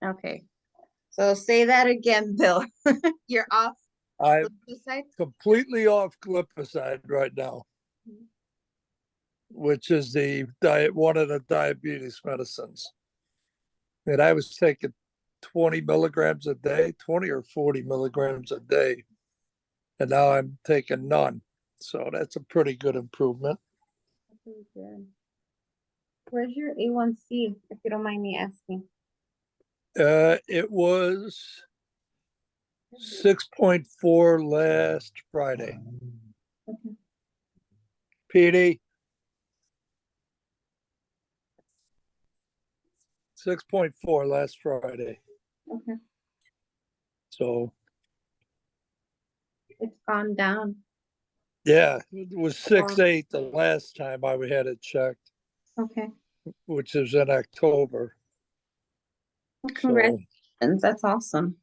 Okay. So say that again, Bill. You're off I'm glyphosate? completely off glipizide right now, which is the diet one of the diabetes medicines. And I was taking 20 milligrams a day, 20 or 40 milligrams a day. And now I'm taking none. So that's a pretty good improvement. Very good. Where's your A1C, if you don't mind me asking? It was 6.4 last Friday. Okay. PD, 6.4 last Friday. Okay. So, It's gone down. yeah, it was Oh, 6.8 the last time I had it checked, okay. which is in October. Well, So, congratulations. That's awesome.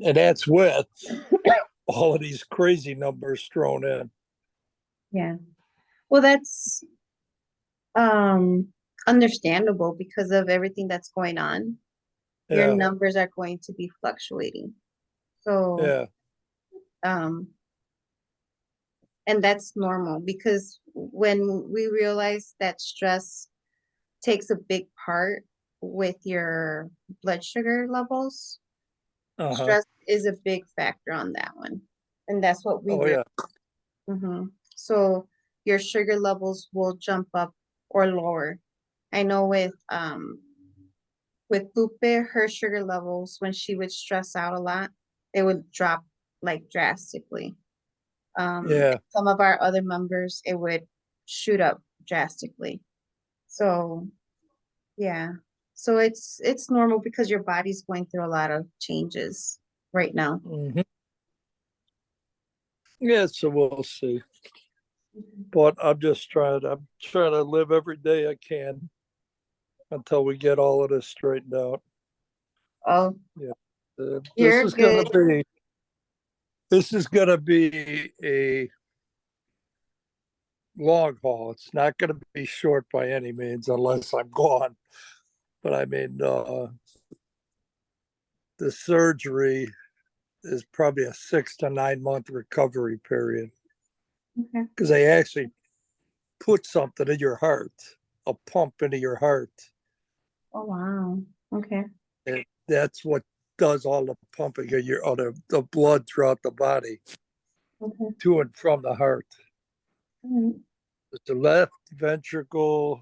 and that's with all of these crazy numbers thrown in. Yeah. Well, that's um understandable because of everything that's going on. Your Yeah, numbers are going to be fluctuating. So, yeah, um, and that's normal because when we realize that stress takes a big part with your blood sugar levels, uh-huh. stress is a big factor on that one. And that's what we Oh, really, yeah. so your sugar levels will jump up or lower. I know with Lupe, her sugar levels when she would stress out a lot, they would drop like drastically. Yeah. Some of our other members, it would shoot up drastically. So yeah. So it's normal because your body's going through a lot of changes right now. Hmm. Yeah, so we'll see. But I'm trying to live every day I can until we get all of this straightened out. Oh, Yeah. This you're is gonna good. be this is gonna be a long haul. It's not gonna be short by any means unless I'm gone. But I mean, the surgery is probably a 6 to 9 month recovery period Okay. because they actually put something in your heart, a pump into your heart. Oh wow. Okay. And that's what does all the pumping of the blood throughout the body Okay. to and from the heart. All The left ventricle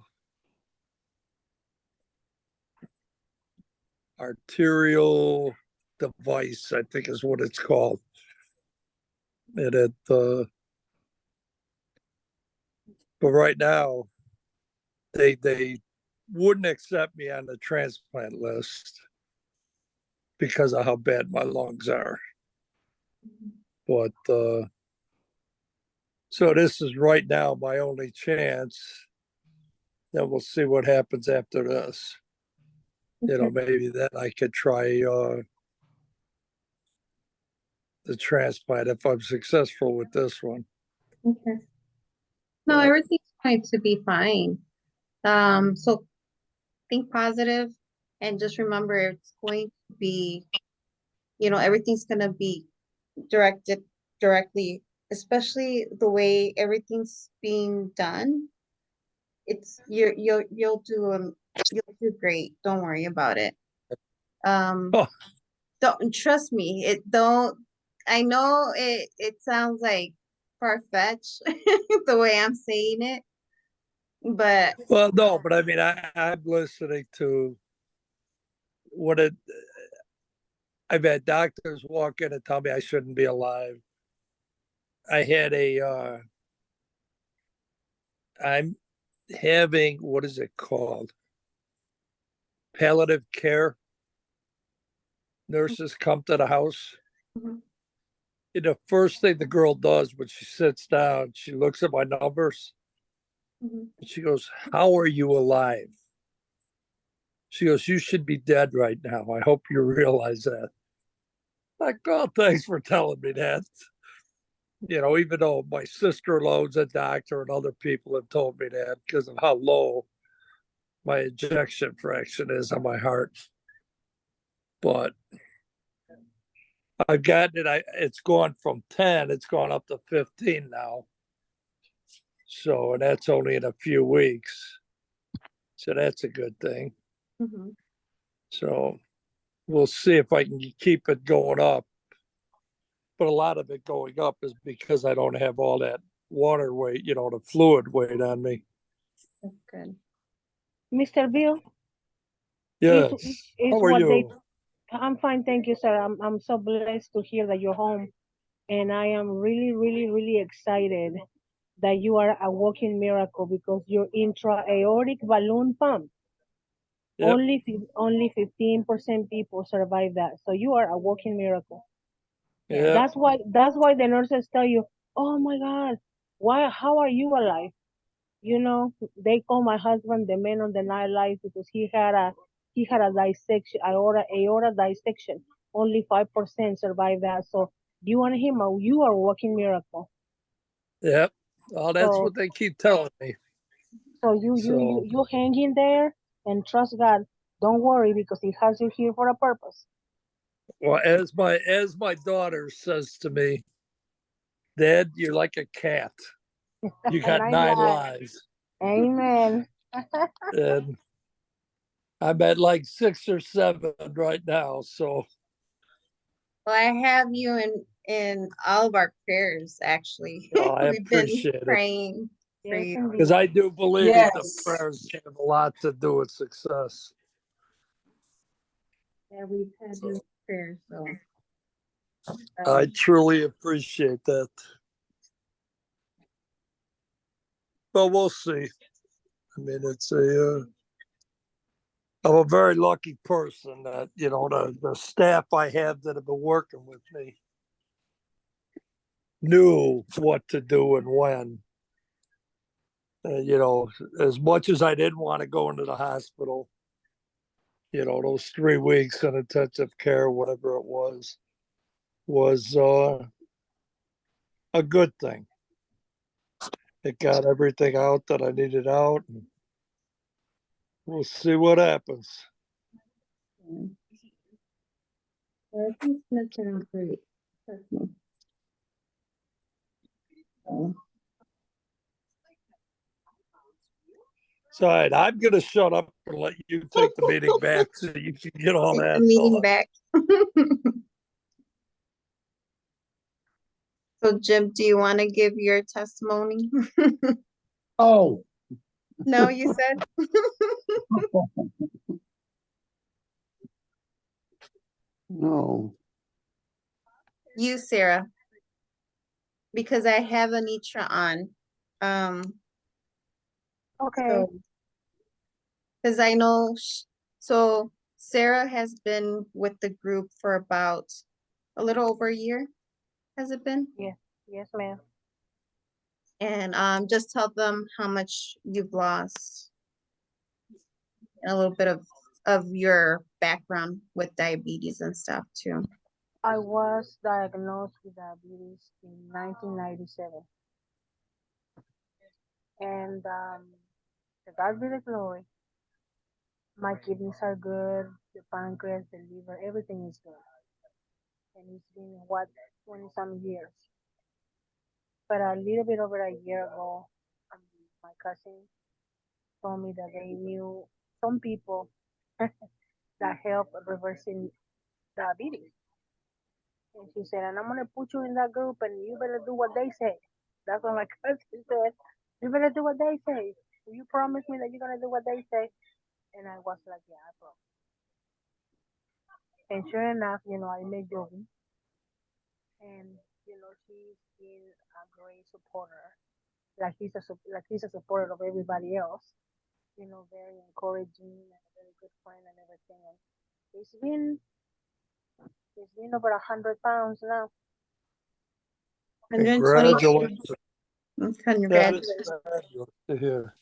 arterial device, I think is what it's called. And but right now they wouldn't accept me on the transplant list because of how bad my lungs are. But so this is right now my only chance. Then we'll see what happens after this. Okay. Maybe then I could try the transplant if I'm successful with this one. Okay. No, But everything's going to be fine. So think positive and just remember it's going to be, everything's gonna be directed directly, especially the way everything's being done. It's you'll do great. Don't worry about it. Um, oh, don't trust me. It don't. I know it sounds like far-fetched the way I'm saying it, but well, no, but I mean, I'm listening to what it. I've had doctors walk in and tell me I shouldn't be alive. I had I'm having, what is it called? Palliative care nurses come to the house. Mhm, And the first thing the girl does when she sits down, she looks at my numbers mhm. and she goes, "How are you alive?" She goes, "You should be dead right now. I hope you realize that." Like, oh, thanks for telling me that. Even though my sister-in-law's a doctor and other people have told me that because of how low my ejection fraction is on my heart. but I've gotten it. It's gone from 10, it's gone up to 15 now. So, and that's only in a few weeks. So that's a good thing. Mm-hmm. So we'll see if I can keep it going up. But a lot of it going up is because I don't have all that water weight, the fluid weight on me. That's good. Mr. Bill, Yes. is How are what they. you? I'm fine, thank you, sir. I'm so blessed to hear that you're home, and I am really, really, really excited that you are a walking miracle because your intra-aortic balloon pump Yep. only 15% people survive that. So you are a walking miracle. Yep. That's why the nurses tell you, oh my God, why how are you alive? They call my husband the man on the nightlife because he had a dissection, aorta dissection. Only 5% survive that. So you and him, you are a walking miracle. Yep. Oh, that's So what they keep telling me. so you hang in there and trust God. Don't worry because He has you here for a purpose. Well, as my daughter says to me, Dad, you're like a cat. You And got I'm 9 lives. Amen. And I'm at like 6 or 7 right now. So Well, I have you in all of our prayers, actually. I We've been appreciate it praying for Yes, you. because indeed. I do believe the Yes. prayers have a lot to do with success. Yeah, we've had you in So prayers, so I um, truly appreciate that. But we'll see. I mean, I'm a very lucky person that, the staff I have that have been working with me knew what to do and when. As much as I didn't want to go into the hospital, those 3 weeks in intensive care, whatever it was a good thing. It got everything out that I needed out. And we'll see what happens. I think it's gonna turn out great. Trust me. So, So, all right, I'm going to shut up and let you take the meeting back so you can get all take the that meeting done. back. So, Jim, do you want to give your testimony? Oh, No, you said? no. You, Sarah, because I have Anitra on. Um, Okay. so, because I know, so Sarah has been with the group for about a little over a year, has it been? Yes. Yes, ma'am. And just tell them how much you've lost and a little bit of your background with diabetes and stuff too. I was diagnosed with diabetes in 1997, and to God be the glory. My kidneys are good, the pancreas, the liver, everything is good, and it's been 20 some years. But a little bit over a year ago, um, my cousin told me that they knew some people that help reversing diabetes. And she said, and I'm gonna put you in that group and you better do what they say. That's what my cousin said. You better do what they say. Will you promise me that you're gonna do what they say? And I was like, yeah, I promise. And sure enough, I met Jovi, and she's been a great supporter. Like he's a supporter of everybody else. Very encouraging and a very good friend and everything. And he's been he's been over 100 pounds now. 122. Congratulations. That is Congratulations. fabulous to hear.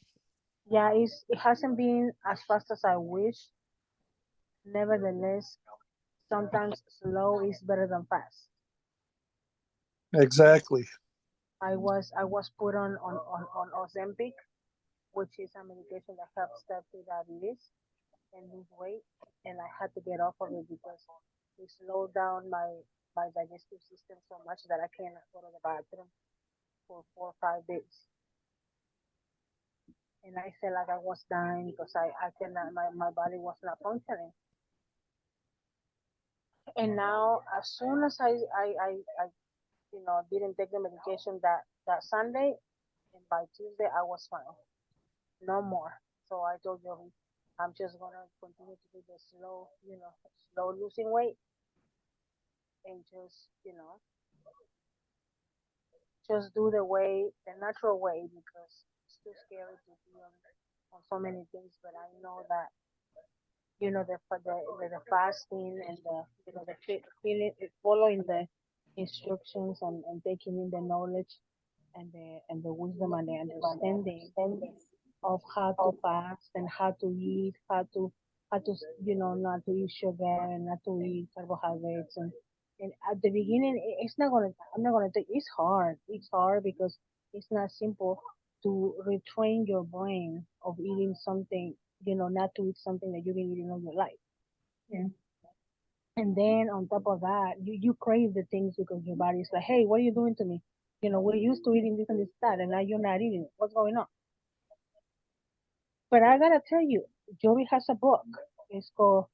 Yeah, it hasn't been as fast as I wish. Nevertheless, sometimes slow is better than fast. Exactly. I was put on Ozempic, which is a medication that helps stop the diabetes and lose weight. and I had to get off of it because it slowed down my digestive system so much that I can't go to the bathroom for 4 or 5 days. And I felt like I was dying because I cannot, my body was not functioning. And now, as soon as I didn't take the medication that Sunday, and by Tuesday I was fine. No more. So I told you I'm just gonna continue to do the slow losing weight and just do the natural way because it's too scary to be on so many things. But I know that the fasting and feeling, following the instructions and taking in the knowledge and the wisdom and the understanding of how to fast and how to eat, how to not to eat sugar and not to eat carbohydrates and at the beginning it's not gonna I'm not gonna take it's hard because it's not simple to retrain your brain of eating something, not to eat something that you've been eating all your life. Yeah. And then on top of that, you crave the things because your body's like, hey, what are you doing to me? We're used to eating this and this that, and now you're not eating it. What's going on? But I gotta tell you, Jovi has a book. It's called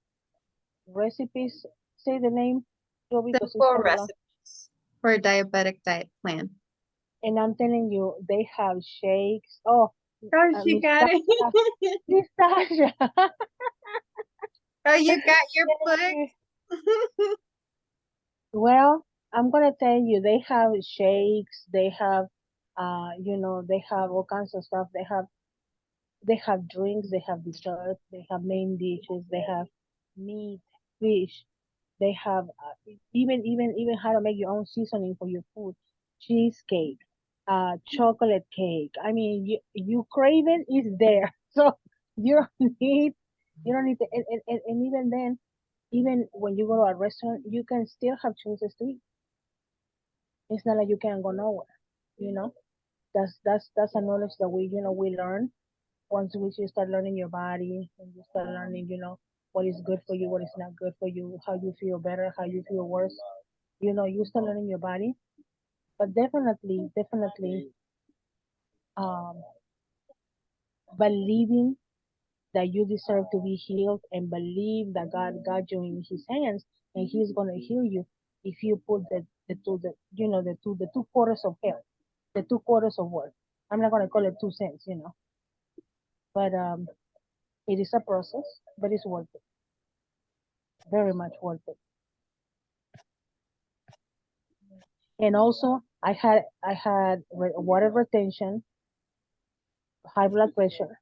Recipes. Say the name, Jovi, because it's Simple kind of long. recipes for a diabetic diet plan. And I'm telling you, they have shakes. Oh, Oh, she Miss got Tasha, it. Miss Tasha. Oh, you got your book. Well, I'm gonna tell you, they have shakes. They have, they have all kinds of stuff. They have drinks. They have desserts. They have main dishes. They have meat, fish. They have even how to make your own seasoning for your food, cheesecake, chocolate cake. I mean, you crave it is there, so you don't need you don't need to, and even then, even when you go to a restaurant, you can still have choices to eat. It's not like you can't go nowhere. You know, that's a knowledge that we learn once you start learning your body and you start learning, what is good for you, what is not good for you, how you feel better, how you feel worse. You start learning your body. But definitely, um, believing that you deserve to be healed and believe that God got you in His hands and He's gonna heal you if you put the two quarters of health, the 2 quarters of work. I'm not gonna call it 2 cents, but it is a process, but it's worth it, very much worth it. And also, I had water retention, high blood pressure.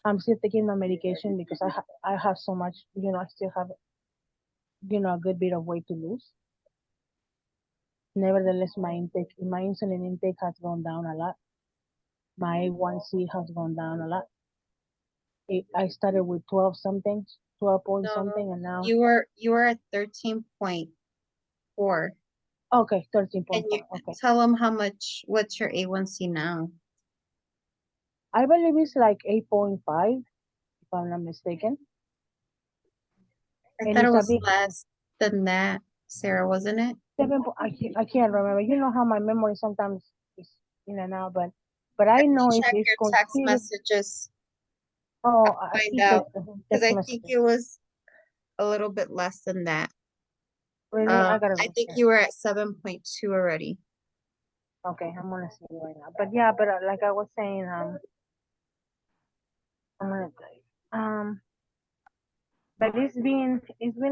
I'm still taking my medication because I have so much, I still have, a good bit of weight to lose. Nevertheless, my insulin intake has gone down a lot. My A1C has gone down a lot. I started with 12 something, 12 point No, something, and now, you were at 13.4. okay, And you 13.4. Okay. tell them what's your A1C now? I believe it's like 8.5, if I'm not mistaken. I And thought it it's a was big less than that, Sarah, wasn't it? I can't remember. You know how my memory sometimes is in and out, but I I can know it's check it's your text considered. messages. Oh, I'll I find see out because text I think messages. it was a little bit less than that. Really, I gotta I look think here. you were at 7.2 already. Okay, I'm gonna see right now. But yeah, but like I was saying, I'm gonna tell you. But it's been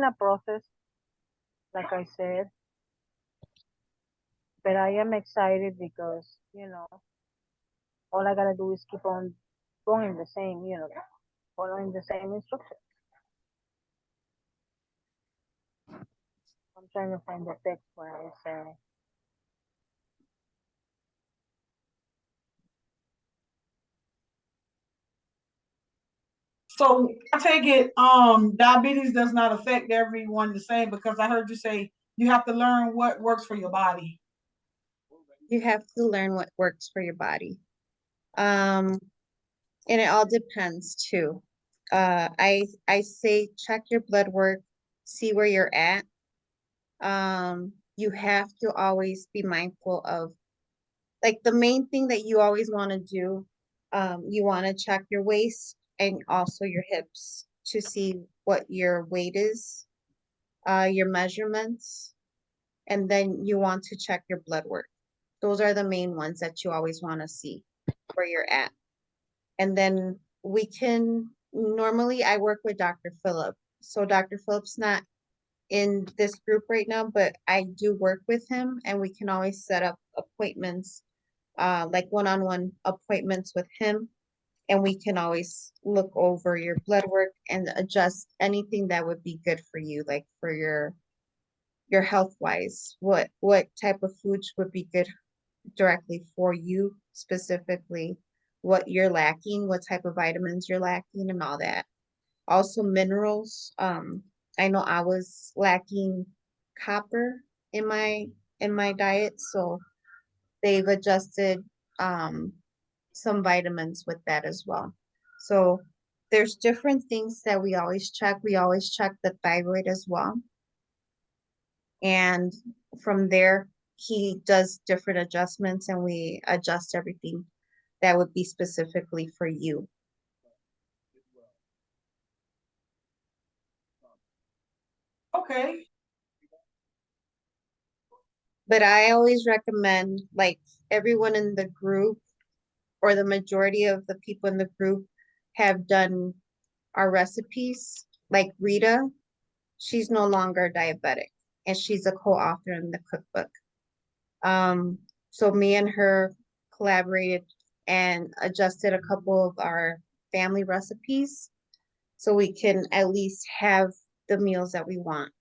a process, like I said. But I am excited because all I gotta do is keep on going the same, following the same instructions. I'm trying to find the text where I say. So I take it diabetes does not affect everyone the same because I heard you say you have to learn what works for your body. You have to learn what works for your body. And it all depends too. I say check your blood work, see where you're at. You have to always be mindful of, like, the main thing that you always want to do. You want to check your waist and also your hips to see what your weight is, your measurements, and then you want to check your blood work. Those are the main ones that you always want to see where you're at. And then we can, normally I work with Dr. Phillip. So Dr. Phillip's not in this group right now, but I do work with him and we can always set up appointments, like one-on-one appointments with him. And we can always look over your blood work and adjust anything that would be good for you, like for your health wise, what type of foods would be good directly for you specifically, what you're lacking, what type of vitamins you're lacking and all that. Also minerals. I know I was lacking copper in my diet, so they've adjusted some vitamins with that as well. So there's different things that we always check. We always check the thyroid as well. And from there, he does different adjustments and we adjust everything that would be specifically for you. Okay. But I always recommend, like, everyone in the group or the majority of the people in the group have done our recipes. Like Rita, she's no longer diabetic and she's a co-author in the cookbook. So me and her collaborated and adjusted a couple of our family recipes so we can at least have the meals that we want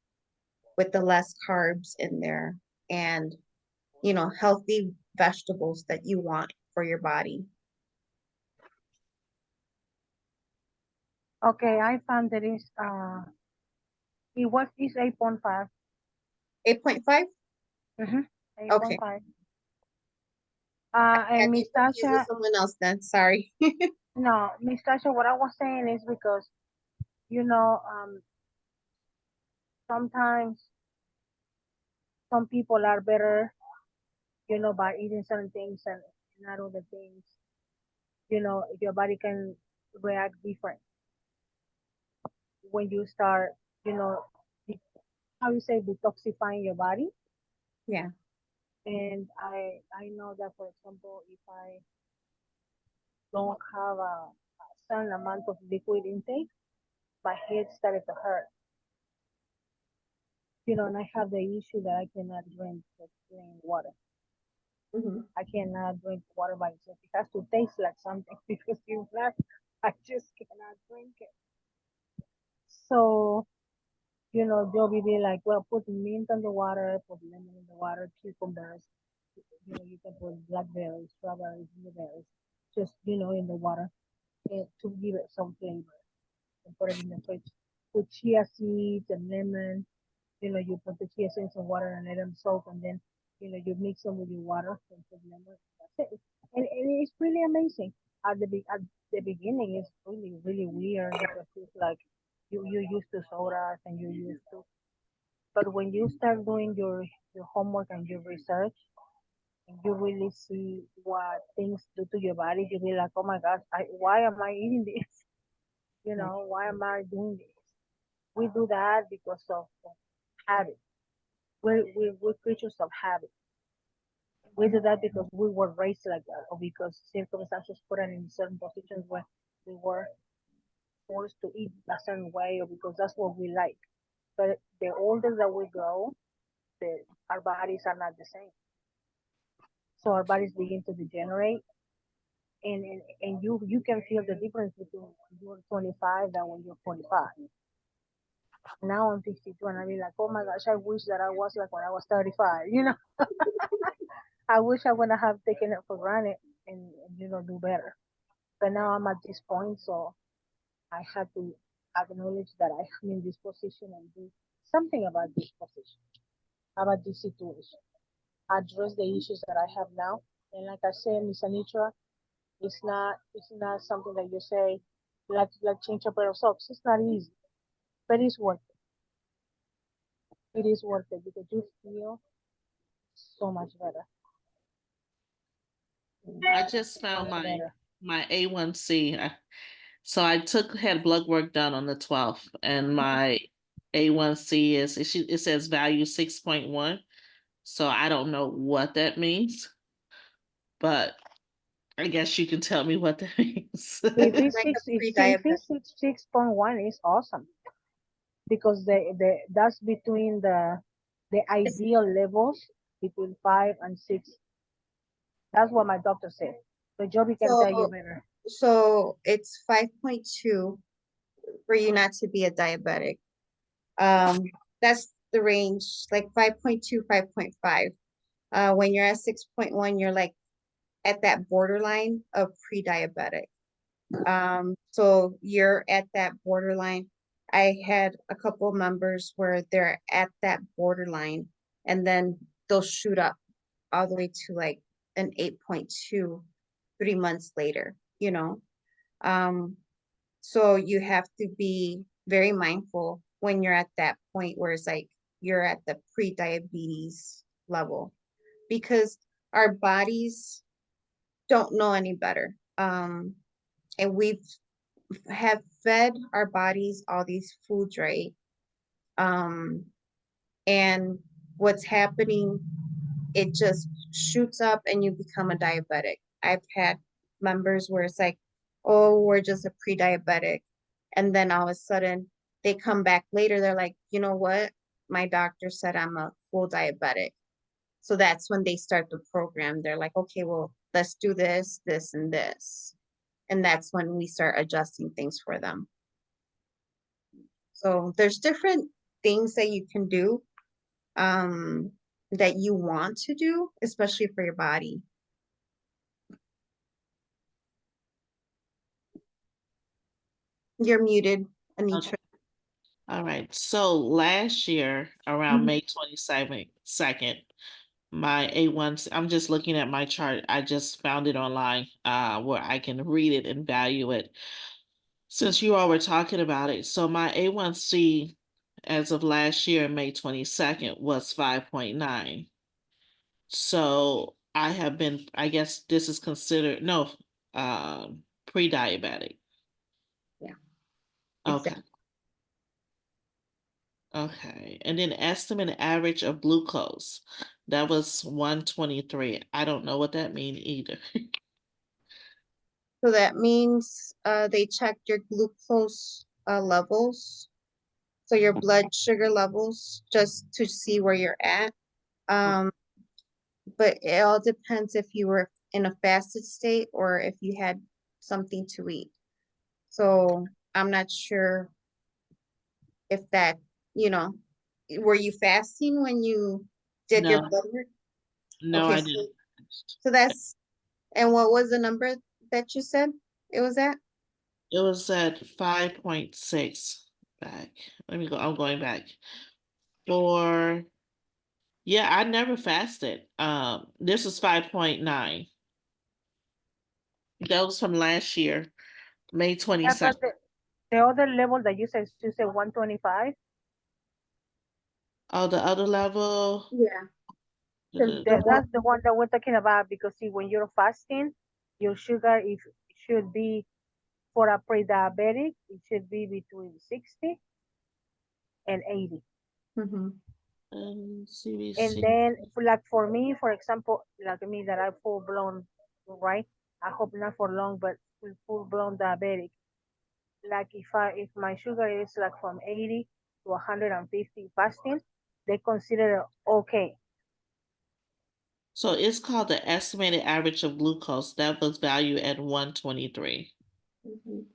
with the less carbs in there and, healthy vegetables that you want for your body. Okay, I found that it's 8.5. 8.5? Mm-hmm. Okay. 8.5. I And got you Miss confused with Tasha, someone else then. Sorry. no, Miss Tasha, what I was saying is because, you know, sometimes some people are better, by eating certain things and not other things. Your body can react different when you start, you know, de- how you say detoxifying your body. Yeah. And I know that, for example, if I don't have a certain amount of liquid intake, my head started to hurt. And I have the issue that I cannot drink the plain water. Hmm. I cannot drink water by itself. It has to taste like something because if not, I just cannot drink it. So, Joby be like, well, put mint in the water, put lemon in the water, cucumbers. You can put blackberries, strawberries, blueberries, just, in the water to give it some flavor and put it in the fridge. Put chia seeds and lemon. You put the chia seeds in water and let them soak, and then, you mix them with your water and put lemon. That's it. And it's really amazing. At the beginning, it's really, really weird because it's like you used to sodas and you used to, but when you start doing your homework and your research, and you really see what things do to your body, you be like, oh my gosh, why am I eating this? Right. Why am I doing this? We do that because of habit. We're creatures of habit. We do that because we were raised like that, or because circumstances put us in certain positions where we were forced to eat a certain way, or because that's what we like. But the older that we grow, our bodies are not the same. So our bodies begin to degenerate, and you can feel the difference between when you're 25 and when you're 45. Now I'm 52, and I be like, oh my gosh, I wish that I was like when I was 35. I wish I wouldn't have taken it for granted and do better. But now I'm at this point, so I have to acknowledge that I am in this position and do something about this position, about this situation, address the issues that I have now. And like I said, Miss Anitra, it's not something that you say. like change a pair of socks. It's not easy, but it's worth it. It is worth it because you feel so much better, I just found much my better. A1C. So I had blood work done on the 12th, and my A1C it says value 6.1. So I don't know what that means, but I guess you can tell me what that means. If it's Like a six, if pre-diabetic. it's 6.1, it's awesome because the that's between the ideal levels between 5 and 6. That's what my doctor said. But Joby can tell you So, better. so it's 5.2 for you not to be a diabetic. That's the range, like 5.2, 5.5. When you're at 6.1, you're like at that borderline of pre-diabetic. So you're at that borderline. I had a couple of members where they're at that borderline and then they'll shoot up all the way to like an 8.2 3 months later, you know? Um, so you have to be very mindful when you're at that point where it's like you're at the pre-diabetes level because our bodies don't know any better. And we've have fed our bodies all these foods, right? Um, and what's happening, it just shoots up and you become a diabetic. I've had members where it's like, oh, we're just a pre-diabetic. And then all of a sudden they come back later, they're like, you know what? My doctor said I'm a full diabetic. So that's when they start the program. They're like, okay, well, let's do this, this, and this. And that's when we start adjusting things for them. So there's different things that you can do that you want to do, especially for your body. You're muted, Anitra. All right. So last year, around Mhm. May 22nd, my A1, I'm just looking at my chart. I just found it online where I can read it and value it. Since you all were talking about it, so my A1C as of last year, May 22nd, was 5.9. So I have been, I guess this is considered, no, pre-diabetic. Yeah, Okay. exactly. Okay. And then estimate average of glucose. That was 123. I don't know what that means either. So that means they checked your glucose levels, so your blood sugar levels, just to see where you're at. Um, but it all depends if you were in a fasted state or if you had something to eat. So I'm not sure if that, you know, were you fasting when you did your No, blood work? no, Okay, I so didn't. that's, and what was the number that you said it was at? It was at 5.6 back. Let me go. I'm going back. For Yeah, I never fasted. This is 5.9. That was from last year, May Yeah, but 22nd. the other level that you said 125. Oh, the other level. Yeah, the one, That's the one that we're talking about because see, when you're fasting, your sugar if should be for a pre-diabetic, it should be between 60 and 80. mhm. And CBC. then, like for me, for example, like me that I'm full blown, right? I hope not for long, but full blown diabetic. Like if my sugar is like from 80 to 150 fasting, they consider it okay. So it's called the estimated average of glucose. That was valued at 123. Mhm.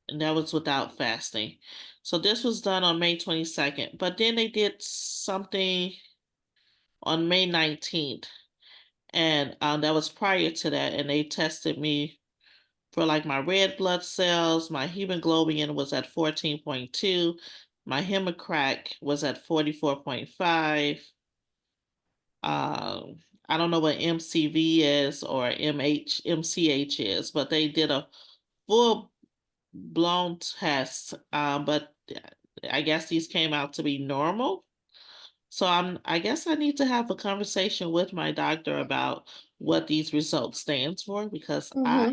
And that was without fasting. So this was done on May 22nd. But then they did something on May 19th. And that was prior to that. And they tested me for like my red blood cells. My hemoglobin was at 14.2. My hemocrack was at 44.5. I don't know what MCV is or MCH is, but they did a full blown tests, but I guess these came out to be normal. So I guess I need to have a conversation with my doctor about what these results stands for because I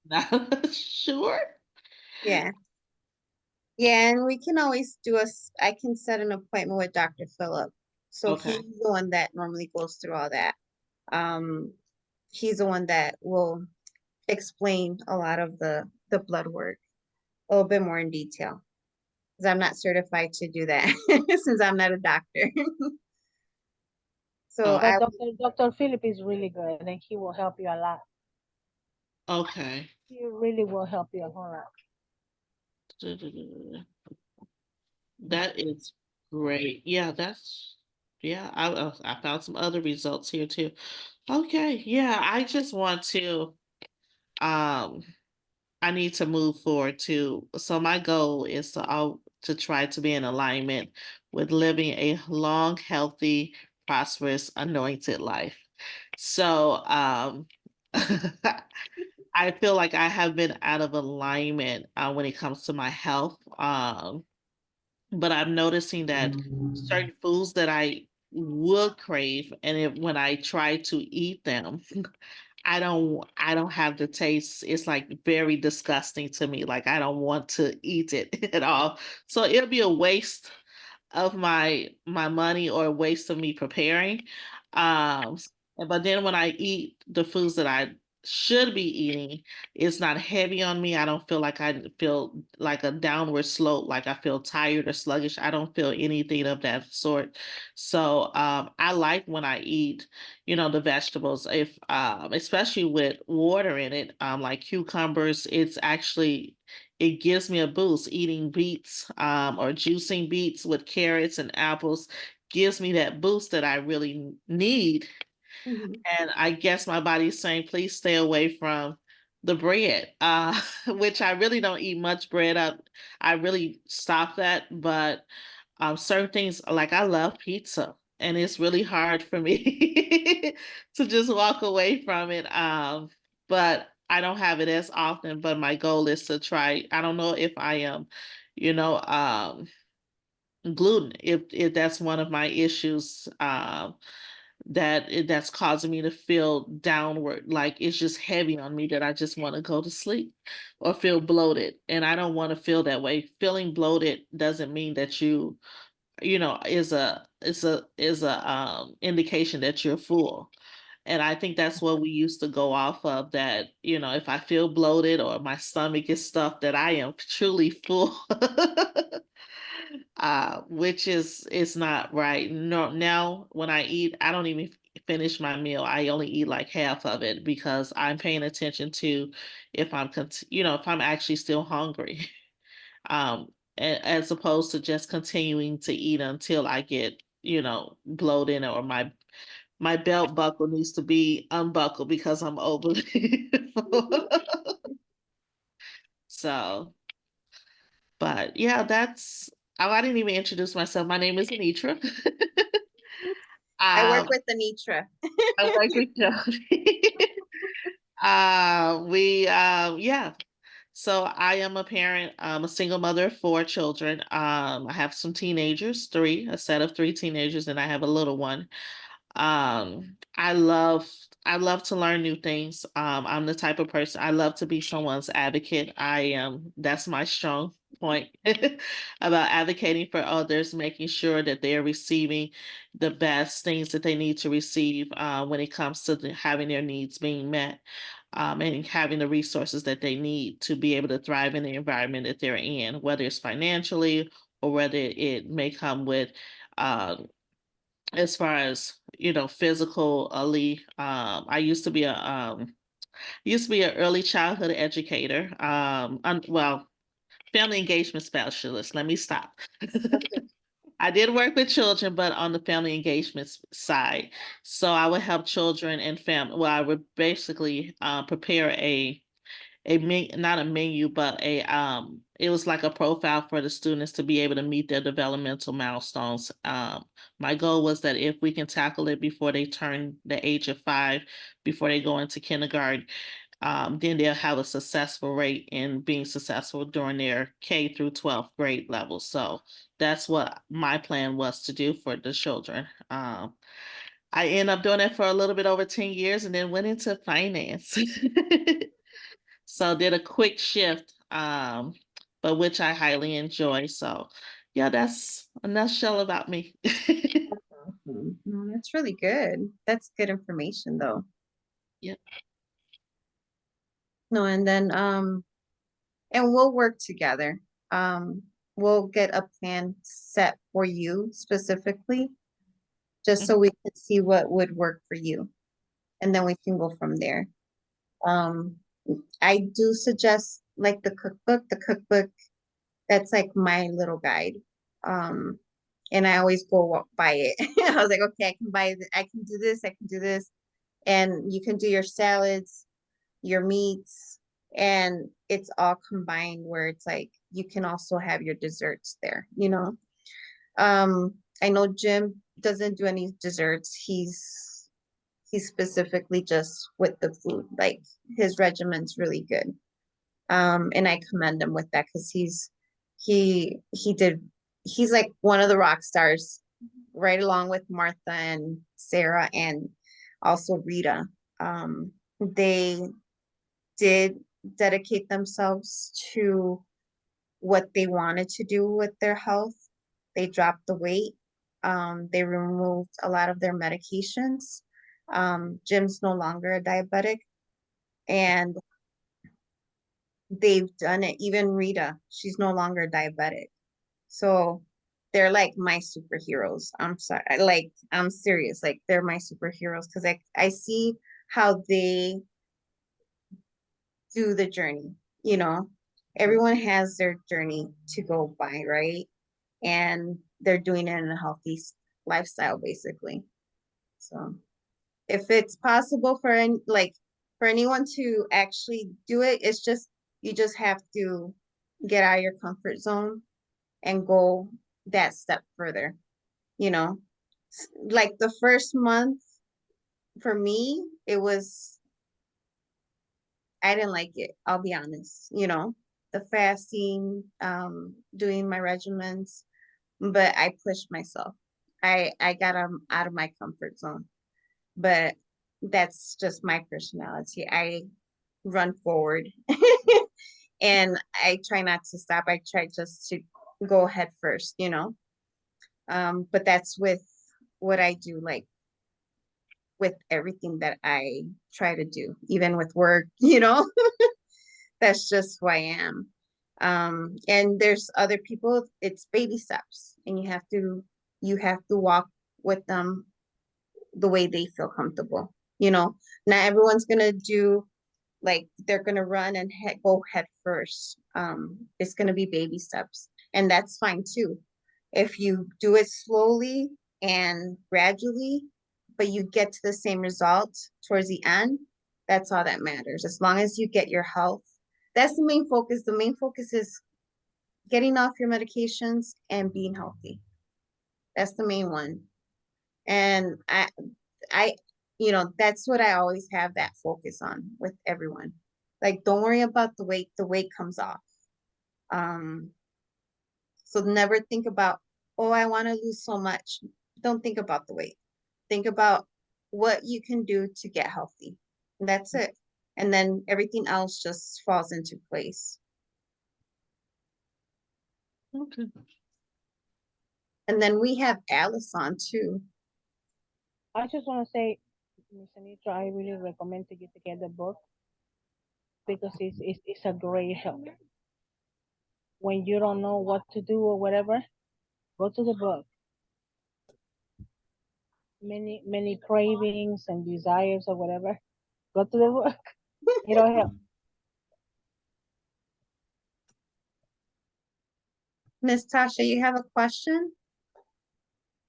Mm-hmm. am not sure. Yeah. Yeah, and we can always I can set an appointment with Dr. Phillip. So Okay. he's the one that normally goes through all that. Um, he's the one that will explain a lot of the blood work a little bit more in detail. Because I'm not certified to do that since I'm not a doctor. So Oh, But I Dr. Philip is really good and he will help you a lot. okay. He really will help you a whole lot. That is great. Yeah, yeah, I found some other results here too. Okay, yeah, I just want to um I need to move forward too. So my goal is to try to be in alignment with living a long, healthy, prosperous, anointed life. So I feel like I have been out of alignment when it comes to my health. But I'm noticing that certain foods that I would crave, and when I try to eat them, I don't have the taste. It's like very disgusting to me. Like I don't want to eat it at all. So it'll be a waste of my money or a waste of me preparing. Um, but then when I eat the foods that I should be eating, it's not heavy on me. I feel like a downward slope, like I feel tired or sluggish. I don't feel anything of that sort. So I like when I eat, the vegetables, if especially with water in it, like cucumbers, it gives me a boost. Eating beets or juicing beets with carrots and apples gives me that boost that I really need. Mhm. And I guess my body's saying, please stay away from the bread, which I really don't eat much bread up. I really stop that. But certain things, like I love pizza, and it's really hard for me to just walk away from it. But I don't have it as often. But my goal is to try. I don't know if I am, you know, gluten. If that's one of my issues. That's causing me to feel downward, like it's just heavy on me that I just want to go to sleep or feel bloated, and I don't want to feel that way. Feeling bloated doesn't mean that is a indication that you're full. And I think that's what we used to go off of, that if I feel bloated or my stomach is stuffed, that I am truly full. Which is not right. No, now when I eat, I don't even finish my meal. I only eat like half of it because I'm paying attention to if I'm actually still hungry. As opposed to just continuing to eat until I get, bloated, or my belt buckle needs to be unbuckled because I'm overly full. So, but yeah, I didn't even introduce myself. My name is Anitra. I work Um, with Anitra. I work with Jovi. Yeah. So I am a parent. I'm a single mother of 4 children. I have some teenagers, a set of 3 teenagers, and I have a little one. I love to learn new things. I'm the type of person, I love to be someone's advocate. That's my strong point about advocating for others, making sure that they're receiving the best things that they need to receive when it comes to having their needs being met. And having the resources that they need to be able to thrive in the environment that they're in, whether it's financially or whether it may come with um, as far as physically. I used to be an early childhood educator, well, family engagement specialist. Let me stop. Okay. I did work with children, but on the family engagement side. So I would help children and family. Well, I would basically prepare not a menu, but it was like a profile for the students to be able to meet their developmental milestones. My goal was that if we can tackle it before they turn the age of 5, before they go into kindergarten, then they'll have a successful rate in being successful during their K through 12th grade level. So that's what my plan was to do for the children. I ended up doing it for a little bit over 10 years and then went into finance. So did a quick shift, but which I highly enjoy. So yeah, that's a nutshell about me. Awesome. No, that's really good. That's good information though. Yep. No, and then and we'll work together. We'll get a plan set for you specifically, just so we can see what would work for you. And then we can go from there. Um, I do suggest like the cookbook, that's like my little guide. Um, and I always go buy it. I was like, okay, I can buy it. I can do this, I can do this. And you can do your salads, your meats, and it's all combined where it's like you can also have your desserts there, you know. I know Jim doesn't do any desserts. He's specifically just with the food. Like his regimen's really good. And I commend him with that because he's like one of the rock stars, right along with Martha and Sarah and also Rita. They did dedicate themselves to what they wanted to do with their health. They dropped the weight. They removed a lot of their medications. Jim's no longer a diabetic, and they've done it. Even Rita, she's no longer diabetic. So they're like my superheroes. I'm sorry. Like, I'm serious. Like, they're my superheroes because I see how they do the journey, you know. Everyone has their journey to go by, right? And they're doing it in a healthy lifestyle, basically. So if it's possible for for anyone to actually do it, it's just you just have to get out of your comfort zone and go that step further, you know. Like the first month for me, it was I didn't like it, I'll be honest, you know, the fasting, doing my regimens, but I pushed myself. I got out of my comfort zone, but that's just my personality. I run forward and I try not to stop. I try just to go head first, you know. But that's with what I do, like with everything that I try to do, even with work, you know. That's just who I am. And there's other people, it's baby steps, and you have to walk with them the way they feel comfortable. You know, not everyone's gonna do like they're gonna run and go head first. It's gonna be baby steps, and that's fine too. If you do it slowly and gradually, but you get to the same result towards the end, that's all that matters. As long as you get your health, that's the main focus. The main focus is getting off your medications and being healthy. That's the main one. And I, you know, that's what I always have that focus on with everyone. Like, don't worry about the weight comes off. Um, so never think about, oh, I want to lose so much. Don't think about the weight. Think about what you can do to get healthy. And that's it. And then everything else just falls into place. Okay. And then we have Alice on too. I just want to say, Miss Anitra, I really recommend to you to get the book because it's a great help. When you don't know what to do or whatever, go to the book. Many cravings and desires or whatever, go to the book. It'll help. Miss Tasha, you have a question?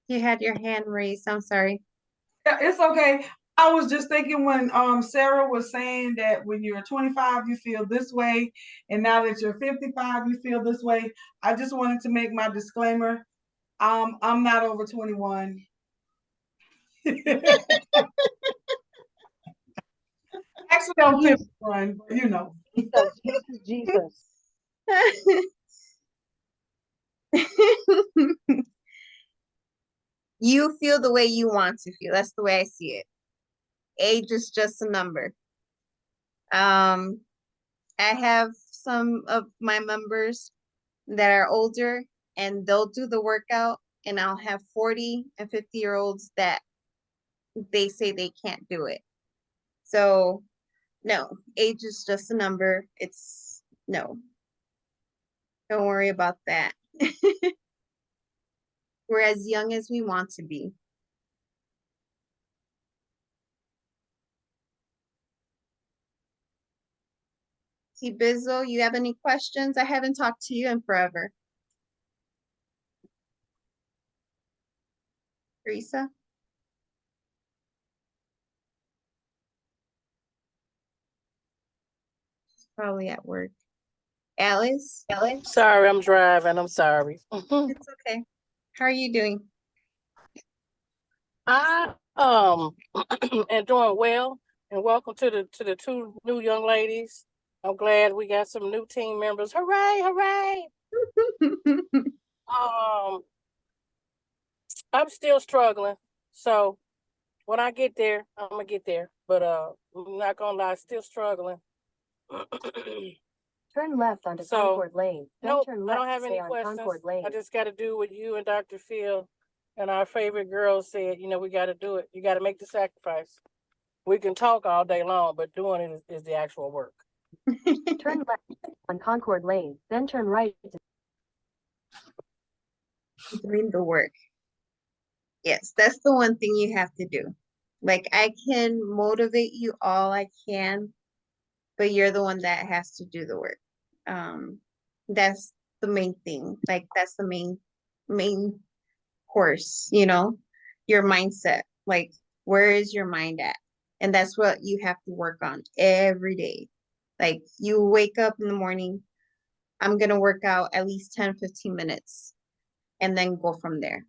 You had your hand raised. I'm sorry. Yeah, it's okay. I was just thinking when Sarah was saying that when you're 25 you feel this way, and now that you're 55 you feel this way. I just wanted to make my disclaimer. I'm not over 21. Actually, don't finish run, you know. Jesus. You feel the way you want to feel. That's the way I see it. Age is just a number. I have some of my members that are older and they'll do the workout, and I'll have 40 and 50-year-olds that they say they can't do it. So no, age is just a number. It's no, don't worry about that. We're as young as we want to be. T Bizzle, you have any questions? I haven't talked to you in forever. Teresa? She's probably at work. Alice? Sorry, I'm driving. I'm sorry. It's okay. How are you doing? I am doing well, and welcome to the two new young ladies. I'm glad we got some new team members. Hooray, hooray! Um, I'm still struggling. So when I get there, I'm gonna get there. But I'm not gonna lie, still struggling. Turn left onto So, Concord Lane. Then nope, turn I left don't to have stay any on questions. Concord Lane. I just got to do what you and Dr. Phil and our favorite girls said. You know, we got to do it. You got to make the sacrifice. We can talk all day long, but doing it is the actual work. Turn left on Concord Lane. Then turn right to Doing the work. Yes, that's the one thing you have to do. Like, I can motivate you all I can, but you're the one that has to do the work. That's the main thing. Like, that's the main course, you know, your mindset. Like, where is your mind at? And that's what you have to work on every day. Like, you wake up in the morning, I'm gonna work out at least 10, 15 minutes and then go from there.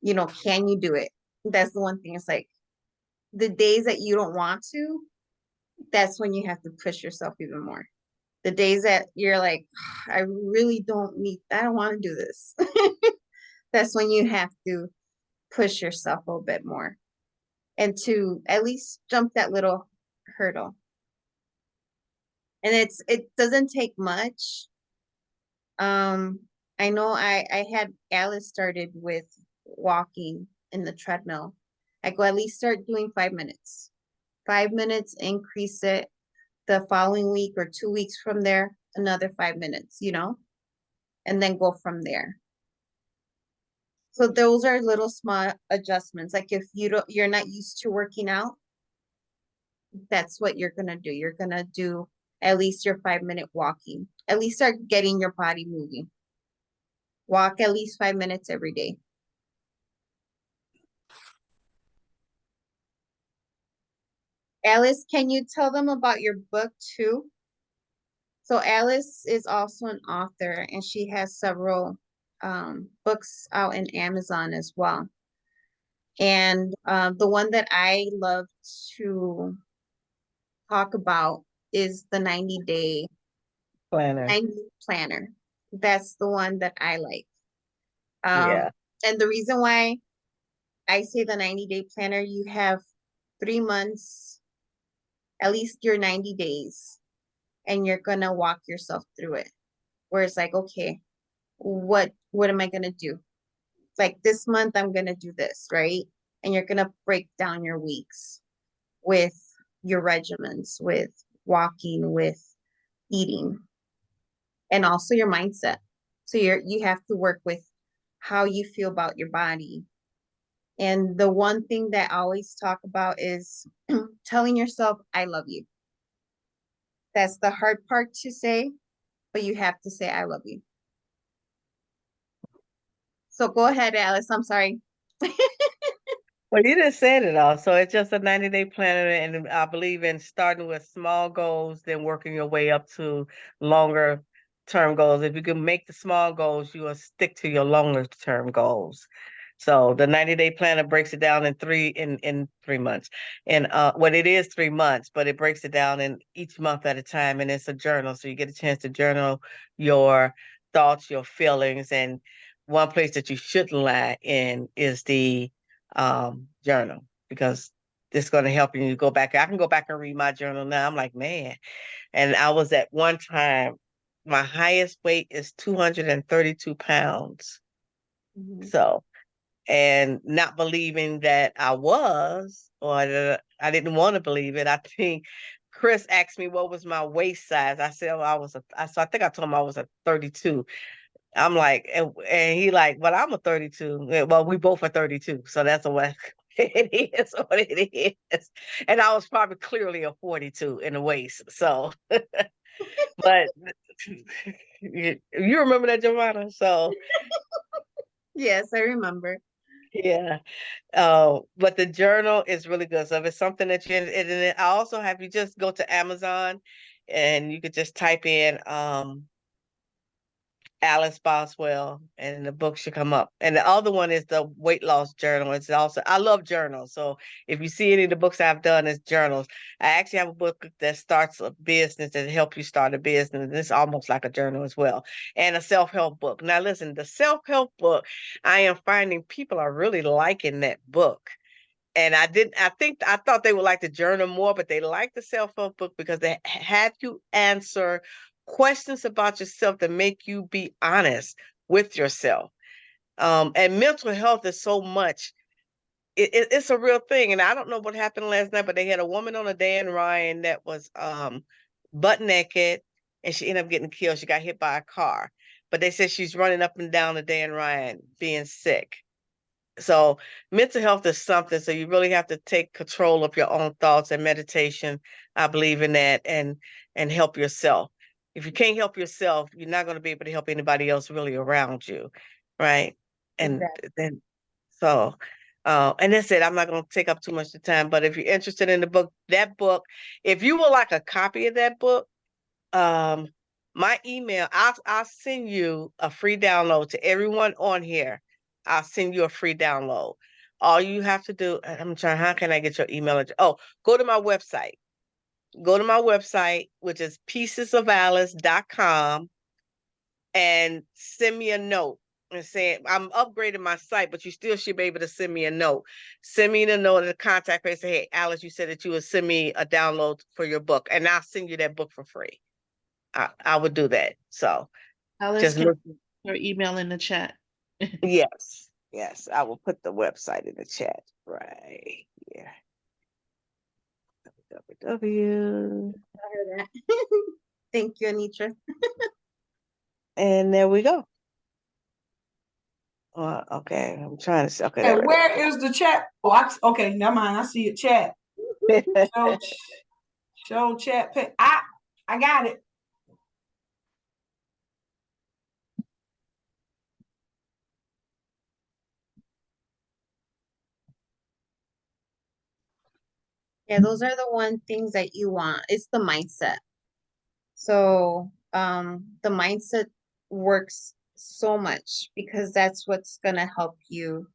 You know, can you do it? That's the one thing. It's like the days that you don't want to, that's when you have to push yourself even more. The days that you're like, I really don't need, I don't want to do this. That's when you have to push yourself a little bit more and to at least jump that little hurdle. And it doesn't take much. I know I had Alice started with walking in the treadmill. I go at least start doing 5 minutes. 5 minutes, increase it the following week or 2 weeks from there, another 5 minutes, you know, and then go from there. So those are little small adjustments. Like if you're not used to working out, that's what you're gonna do. You're gonna do at least your 5 minute walking. At least start getting your body moving. Walk at least 5 minutes every day. Alice, can you tell them about your book too? So Alice is also an author and she has several books out in Amazon as well. And the one that I love to talk about is the 90-day Planner. 90 planner. That's the one that I like. Yeah. And the reason why I say the 90-day planner, you have 3 months, at least your 90 days, and you're gonna walk yourself through it. Where it's like, okay, what am I gonna do? Like this month, I'm gonna do this, right? And you're gonna break down your weeks with your regimens, with walking, with eating, and also your mindset. So you have to work with how you feel about your body. And the one thing that I always talk about is telling yourself, I love you. That's the hard part to say, but you have to say, I love you. So go ahead, Alice. I'm sorry. Well, you just said it all. So it's just a 90-day planner, and I believe in starting with small goals, then working your way up to longer term goals. If you can make the small goals, you will stick to your longer term goals. So the 90-day planner breaks it down in 3 months. And what it is 3 months, but it breaks it down in each month at a time, and it's a journal. So you get a chance to journal your thoughts, your feelings, and one place that you shouldn't lie in is the journal, because it's going to help you go back. I can go back and read my journal now. I'm like, man. And I was at one time, my highest weight is 232 pounds. Mhm. So, and not believing that I was, or that I didn't want to believe it. I think Chris asked me what was my waist size. I said, well, so I think I told him I was a 32. I'm like, and he like, well, I'm a 32. Well, we both are 32. So that's what it is what it is. And I was probably clearly a 42 in the waist. So, but you remember that, Giovanna? So, Yes, I remember. yeah. But the journal is really good. So if it's something that I also have you just go to Amazon and you could just type in Alice Boswell, and the book should come up. And the other one is the weight loss journal. It's also, I love journals. So if you see any of the books I've done as journals, I actually have a book that starts a business that help you start a business. It's almost like a journal as well. And a self-help book. Now listen, the self-help book, I am finding people are really liking that book. And I thought they would like the journal more, but they like the self-help book because they have you answer questions about yourself that make you be honest with yourself. And mental health is so much, it's a real thing. And I don't know what happened last night, but they had a woman on a Dan Ryan that was butt naked, and she ended up getting killed. She got hit by a car. But they said she's running up and down the Dan Ryan being sick. So mental health is something. So you really have to take control of your own thoughts, and meditation. I believe in that, and help yourself. If you can't help yourself, you're not going to be able to help anybody else really around you, right? And Exactly. then so and that's it. I'm not going to take up too much of the time, but if you're interested in the book, that book, if you would like a copy of that book, um my email, I'll send you a free download to everyone on here. I'll send you a free download. All you have to do, and I'm trying, how can I get your email address? Oh, go to my website. Go to my website, which is piecesofalice.com, and send me a note and say, I'm upgrading my site, but you still should be able to send me a note. Send me the note, the contact page, say, hey, Alice, you said that you would send me a download for your book, and I'll send you that book for free. I would do that. So Alice, just can look. your email in the chat? Yes, yes, I will put the website in the chat right here. www. I heard that. Thank you, Anitra. And there we go. Okay, I'm trying to see. Okay, there And we where is the chat box? Okay, never mind. I see it. Chat. go. Show chat. I got it. Yeah, those are the one things that you want. It's the mindset. So, the mindset works so much because that's what's gonna help you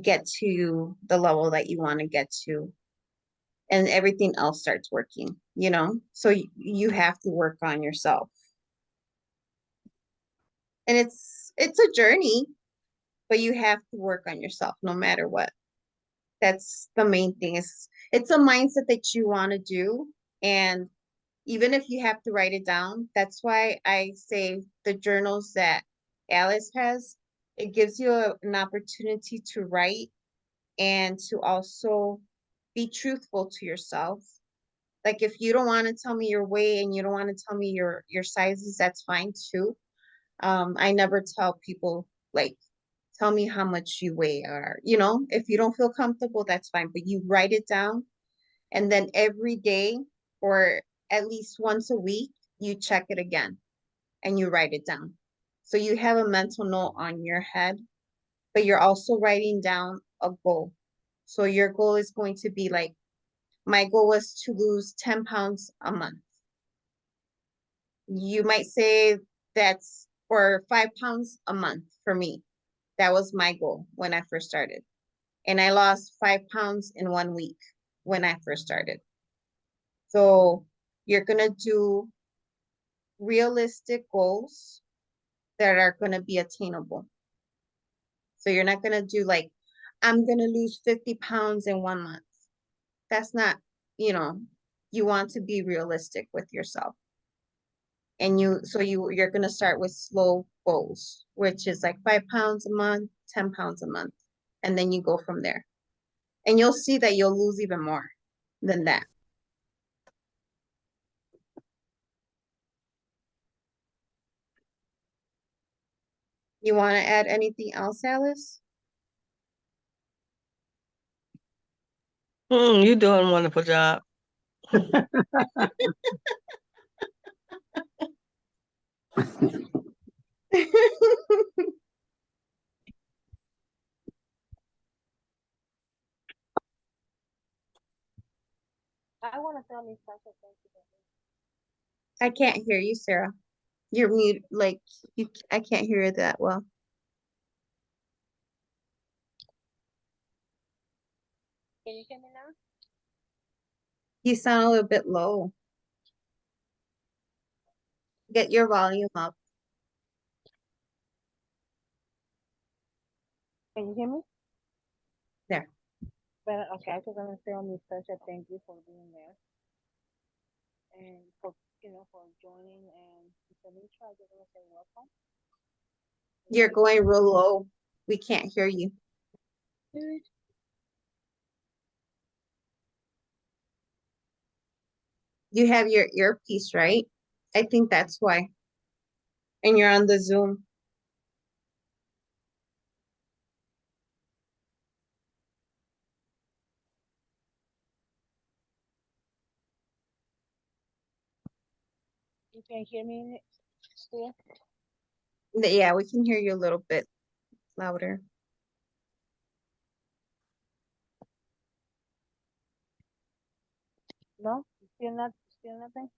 get to the level that you want to get to, and everything else starts working, you know? So you have to work on yourself. And it's a journey, but you have to work on yourself no matter what. That's the main thing. Is it's a mindset that you want to do, and even if you have to write it down, that's why I say the journals that Alice has, it gives you an opportunity to write and to also be truthful to yourself. Like if you don't want to tell me your weight and you don't want to tell me your sizes, that's fine too. I never tell people like tell me how much you weigh, or if you don't feel comfortable, that's fine, but you write it down, and then every day or at least once a week you check it again and you write it down, so you have a mental note on your head, but you're also writing down a goal. So your goal is going to be like, my goal was to lose 10 pounds a month. You might say that's, or 5 pounds a month for me. That was my goal when I first started. And I lost 5 pounds in 1 week when I first started. So you're gonna do realistic goals that are gonna be attainable. So you're not gonna do like, I'm gonna lose 50 pounds in 1 month. That's not, you want to be realistic with yourself. And you're gonna start with slow goals, which is like 5 pounds a month, 10 pounds a month. And then you go from there. And you'll see that you'll lose even more than that. You want to add anything else, Alice? You're doing a wonderful job. I want to tell Miss Sasha thank you. I can't hear you, Sarah. You're mute, like I can't hear you that well. Can you hear me now? You sound a little bit low. Get your volume up. Can you hear me? There. But okay, I just want to tell Miss Sasha thank you for being there and for joining. And Miss Anitra, I just want to say welcome. You're going real low. We can't hear you. You have your earpiece, right? I think that's why. And you're on the Zoom. You can hear me still? Yeah, we can hear you a little bit louder. No, still nothing.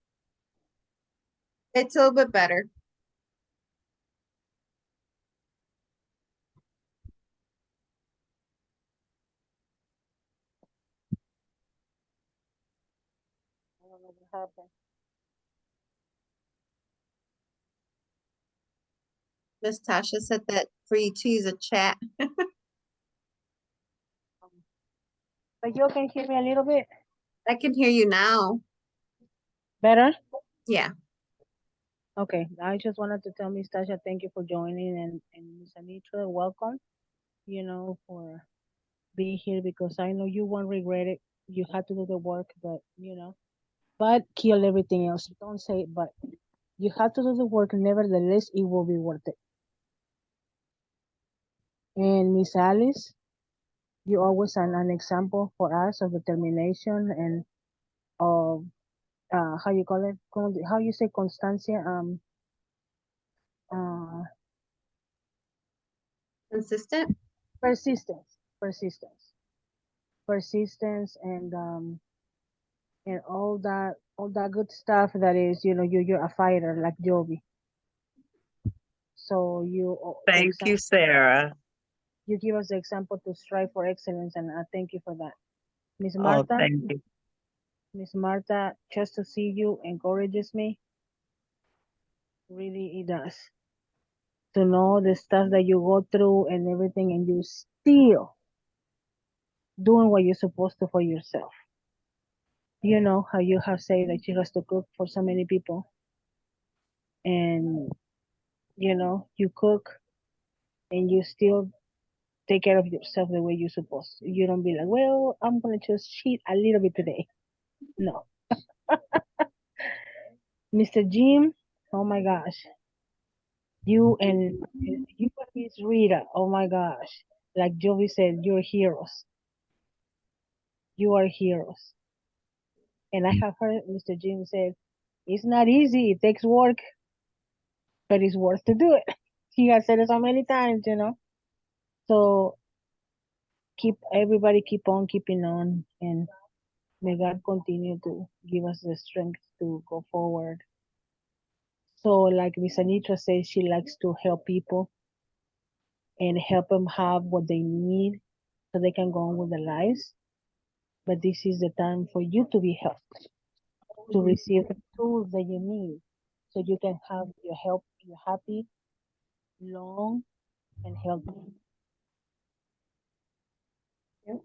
It's a little bit better. I don't know what happened. Miss Tasha said that for you to use a chat. But you can hear me a little bit I can hear you now. better. Yeah. Okay, I just wanted to tell Miss Tasha thank you for joining, and Miss Anitra, welcome. For being here, because I know you won't regret it. You had to do the work, but kill everything else. Don't say it, but you have to do the work. Nevertheless, it will be worth it. And Miss Alice, you always an example for us of determination and of how you call it, how you say constancia, uh, Consistent. persistence, persistence, and all that good stuff that is, you're a fighter like Jovi. So the Thank you, example, Sarah. you give us the example to strive for excellence, and I thank you for that. Miss Oh, Martha, thank you. Miss Martha, just to see you encourages me. Really, it does. To know the stuff that you go through and everything, and you still doing what you're supposed to for yourself. You know how you have said that you has to cook for so many people, and you cook and you still take care of yourself the way you're supposed to. You don't be like, well, I'm gonna just cheat a little bit today. No. Mr. Jim, oh my gosh. You and Miss Rita, oh my gosh. Like Jovi said, you're heroes. You are heroes. And I have heard Mr. Jim said, it's not easy, it takes work, but it's worth to do it. He has said it so many times. So keep on keeping on, and may God continue to give us the strength to go forward. So like Miss Anitra says, she likes to help people, and help them have what they need so they can go on with their lives. But this is the time for you to be helped, to receive the tools that you need so you can have your happy, long, and healthy. Yep.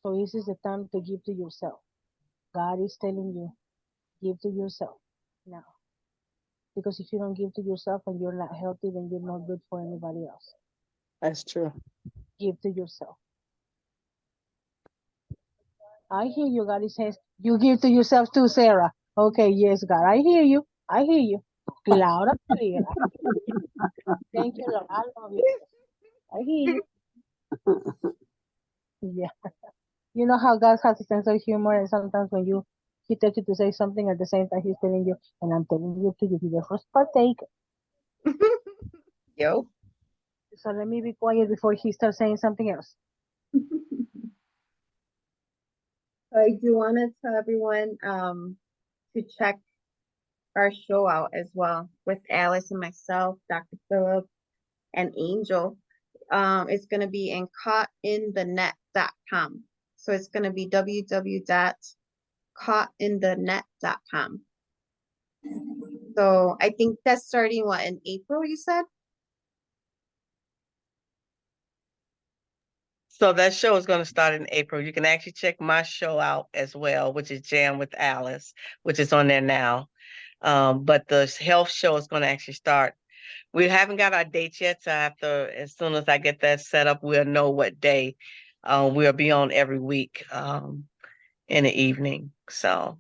So this is the time to give to yourself. God is telling you, give to yourself now. Because if you don't give to yourself and you're not healthy, then you're not good for anybody else. That's true. Give to yourself. I hear you, God. It says you give to yourself too, Sarah. Okay, yes, God. I hear you. I hear you. Loud and clear. Thank you, Lord. I love you. I hear you. Yeah. You know how God has a sense of humor, and sometimes when he tells you to say something at the same time he's telling you, and I'm telling you to be the first partake. Yo. So let me be quiet before he starts saying something else. I do want to tell everyone to check our show out as well with Alice and myself, Dr. Philip, and Angel. It's going to be in caughtinthenet.com. So it's going to be www.caughtinthenet.com. So I think that's starting what, in April, you said? So that show is going to start in April. You can actually check my show out as well, which is Jam with Alice, which is on there now. But the health show is going to actually start. We haven't got our dates yet, so I have to, as soon as I get that set up, we'll know what day. We'll be on every week in the evening. So,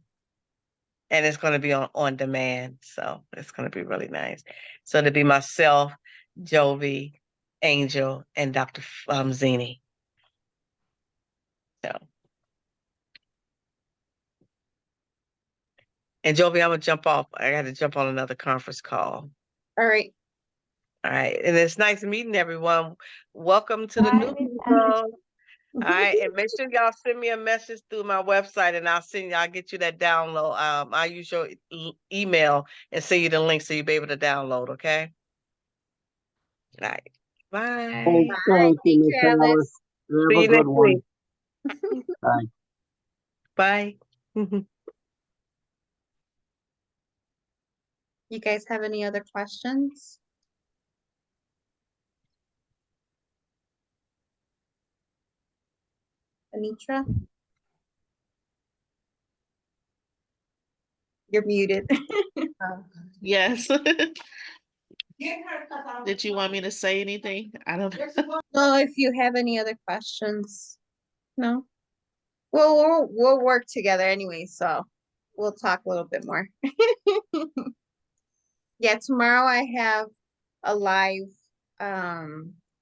and it's going to be on demand. So it's going to be really nice. So it'll be myself, Jovi, Angel, and Dr. Zini. So. And Jovi, I'm gonna jump off. I got to jump on another conference call. All right. All right, and it's nice meeting everyone. Welcome to the new people. All right, and make sure y'all send me a message through my website, and I'll get you that download. I'll use your email and send you the link so you'll be able to download. Okay. All right. Bye. Thank Thank you, you, Miss Alice. Alice. You See have you a good next one. week. Bye. Bye. You guys have any other questions? Anitra? You're muted. Yes. Did you want me to say anything? I don't know. No, if you have any other questions. No? Well, we'll work together anyway, so we'll talk a little bit more. Yeah, tomorrow I have a live that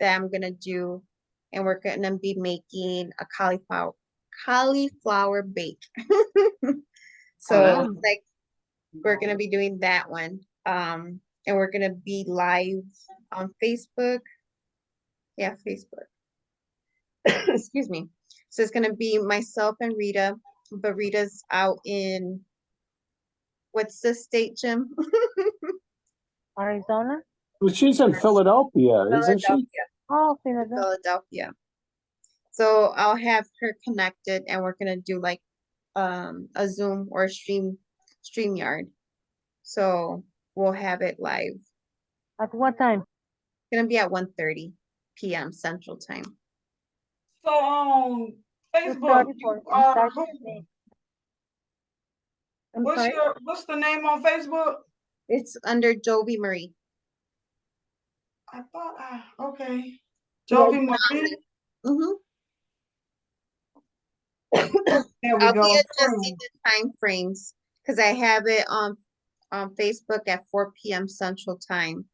I'm gonna do, and we're gonna be making a cauliflower bake. So Wow. like we're gonna be doing that one. And we're gonna be live on Facebook. Yeah, Facebook. Excuse me. So it's gonna be myself and Rita, but Rita's out in what's the state, Jim? Arizona? Well, she's in Philadelphia, isn't she? Philadelphia. Oh, Philadelphia. Philadelphia. So I'll have her connected, and we're gonna do like a Zoom or StreamYard. So we'll have it live. At what time? It's gonna be at 1:30 p.m. Central Time. So on Facebook, 2:30 for Sasha and me. I'm sorry? what's the name on Facebook? It's under Jovi Marie. I thought okay. Yeah, Jovi Marie. Mm-hmm. There we I'll be go. adjusting the time frames because I have it on Facebook at 4 p.m. Central Time.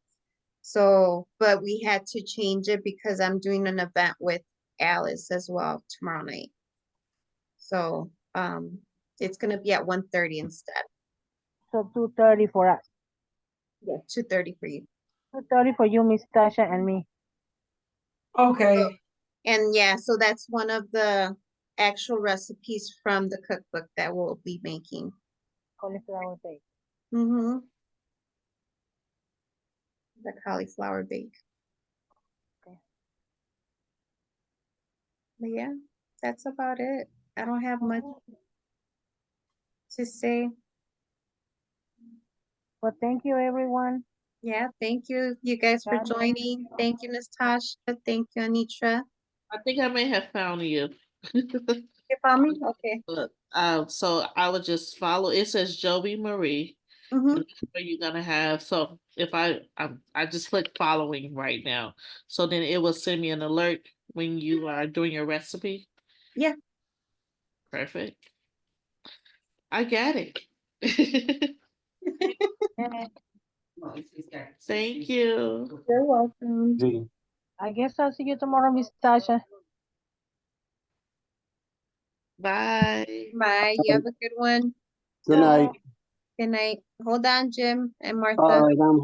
So, but we had to change it because I'm doing an event with Alice as well tomorrow night. So, it's gonna be at 1:30 instead. So 2:30 for us. Yeah, 2:30 for you. 2:30 for you, Miss Tasha, and me. Okay. And yeah, so that's one of the actual recipes from the cookbook that we'll be making. Cauliflower bake. Mm-hmm. The cauliflower bake. Okay. But yeah, that's about it. I don't have much to say. Well, thank you, everyone. Yeah, thank you, you guys, for God bless. joining. Thank you, Natasha. Thank you, Anitra. I think I may have found you. You found me? Okay. But, so I would just follow. It says Jovi Marie. Mm-hmm. And that's where you're gonna have. So if I just click following right now, so then it will send me an alert when you are doing your recipe. Yeah. Perfect. I got it. Thank you. You're welcome. Z. I guess I'll see you tomorrow, Miss Tasha. Bye. Bye. You have a good one. Good night. Good night. Hold on, Jim and All Martha. right, I'm